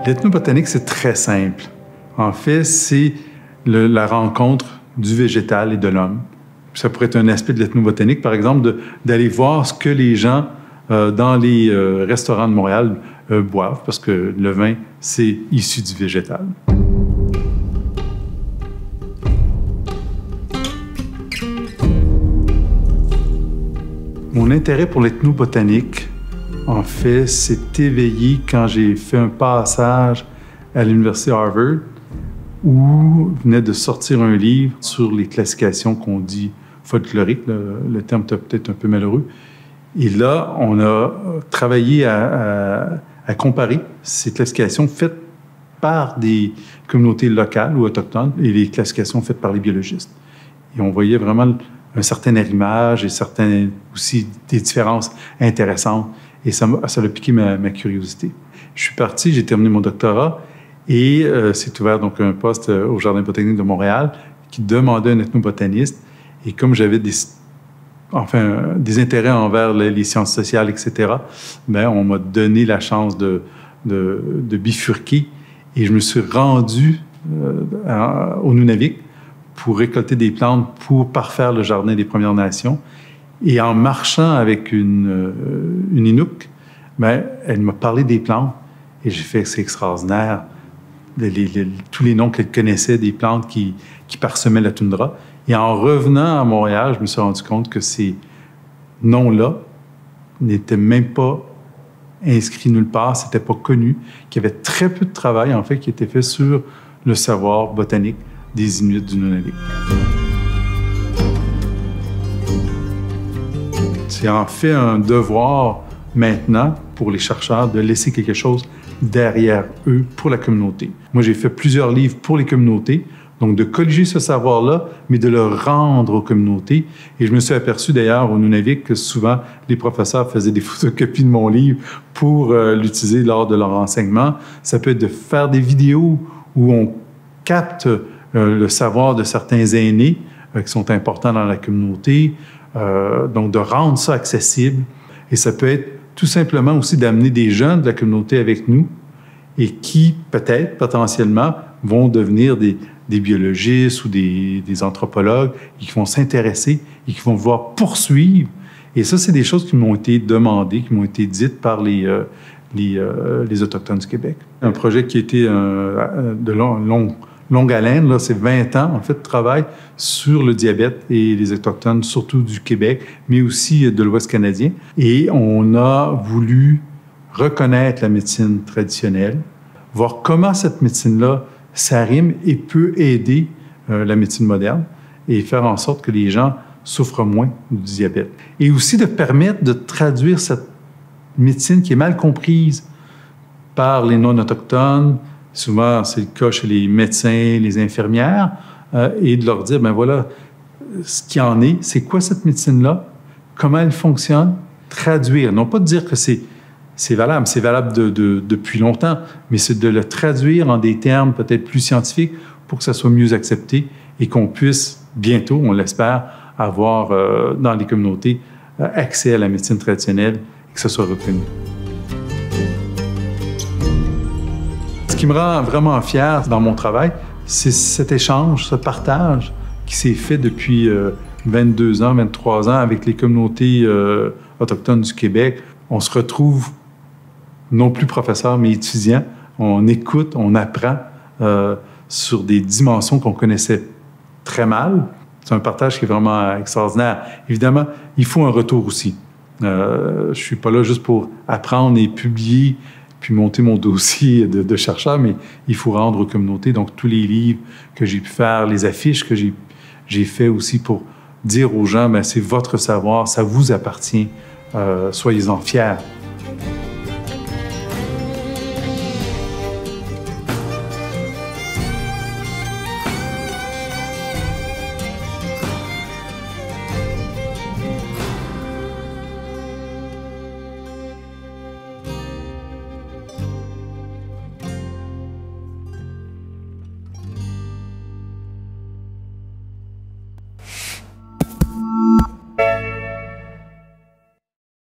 L'ethnobotanique, c'est très simple. En fait, c'est la rencontre du végétal et de l'homme. Ça pourrait être un aspect de l'ethnobotanique, par exemple, d'aller voir ce que les gens dans les restaurants de Montréal boivent, parce que le vin, c'est issu du végétal. Mon intérêt pour l'ethnobotanique, en fait, s'est éveillé quand j'ai fait un passage à l'Université Harvard où venait de sortir un livre sur les classifications qu'on dit folkloriques. Le terme est peut-être un peu malheureux. Et là, on a travaillé à comparer ces classifications faites par des communautés locales ou autochtones et les classifications faites par les biologistes. Et on voyait vraiment un certain arrimage et aussi des différences intéressantes. Et ça a piqué ma curiosité. Je suis parti, j'ai terminé mon doctorat et s'est ouvert donc un poste au Jardin botanique de Montréal qui demandait un ethnobotaniste. Et comme j'avais des intérêts envers les sciences sociales, etc., bien, on m'a donné la chance de bifurquer et je me suis rendu au Nunavik pour récolter des plantes pour parfaire le jardin des Premières Nations. Et en marchant avec une Inuk, bien, elle m'a parlé des plantes et j'ai fait que c'est extraordinaire. Tous les noms qu'elle connaissait des plantes qui parsemaient la toundra. Et en revenant à Montréal, je me suis rendu compte que ces noms-là n'étaient même pas inscrits nulle part, c'était pas connu, qu'il y avait très peu de travail, en fait, qui était fait sur le savoir botanique des Inuits du Nunavik. C'est en fait un devoir maintenant pour les chercheurs de laisser quelque chose derrière eux pour la communauté. Moi, j'ai fait plusieurs livres pour les communautés, donc de colliger ce savoir-là, mais de le rendre aux communautés. Et je me suis aperçu d'ailleurs au Nunavik que souvent les professeurs faisaient des photocopies de mon livre pour l'utiliser lors de leur enseignement. Ça peut être de faire des vidéos où on capte le savoir de certains aînés qui sont importants dans la communauté, donc de rendre ça accessible. Et ça peut être tout simplement aussi d'amener des jeunes de la communauté avec nous et qui, peut-être, potentiellement, vont devenir des biologistes ou des anthropologues et qui vont s'intéresser et qui vont vouloir poursuivre. Et ça, c'est des choses qui m'ont été demandées, qui m'ont été dites par les Autochtones du Québec. Un projet qui a été de longue haleine, là, c'est 20 ans, en fait, de travail sur le diabète et les Autochtones, surtout du Québec, mais aussi de l'Ouest canadien. Et on a voulu reconnaître la médecine traditionnelle, voir comment cette médecine-là s'arrime et peut aider la médecine moderne et faire en sorte que les gens souffrent moins du diabète. Et aussi de permettre de traduire cette médecine qui est mal comprise par les non-autochtones. Souvent, c'est le cas chez les médecins, les infirmières, et de leur dire, ben voilà, ce qu'il en est, c'est quoi cette médecine-là, comment elle fonctionne, traduire. Non pas de dire que c'est valable depuis longtemps, mais c'est de le traduire en des termes peut-être plus scientifiques pour que ça soit mieux accepté et qu'on puisse bientôt, on l'espère, avoir dans les communautés accès à la médecine traditionnelle et que ça soit reconnu. Ce qui me rend vraiment fier dans mon travail, c'est cet échange, ce partage qui s'est fait depuis 22 ans, 23 ans avec les communautés autochtones du Québec. On se retrouve non plus professeurs, mais étudiants. On écoute, on apprend sur des dimensions qu'on connaissait très mal. C'est un partage qui est vraiment extraordinaire. Évidemment, il faut un retour aussi. Je ne suis pas là juste pour apprendre et publier puis monter mon dossier de chercheur, mais il faut rendre aux communautés. Donc, tous les livres que j'ai pu faire, les affiches que j'ai fait aussi pour dire aux gens, bien, c'est votre savoir, ça vous appartient, soyez-en fiers.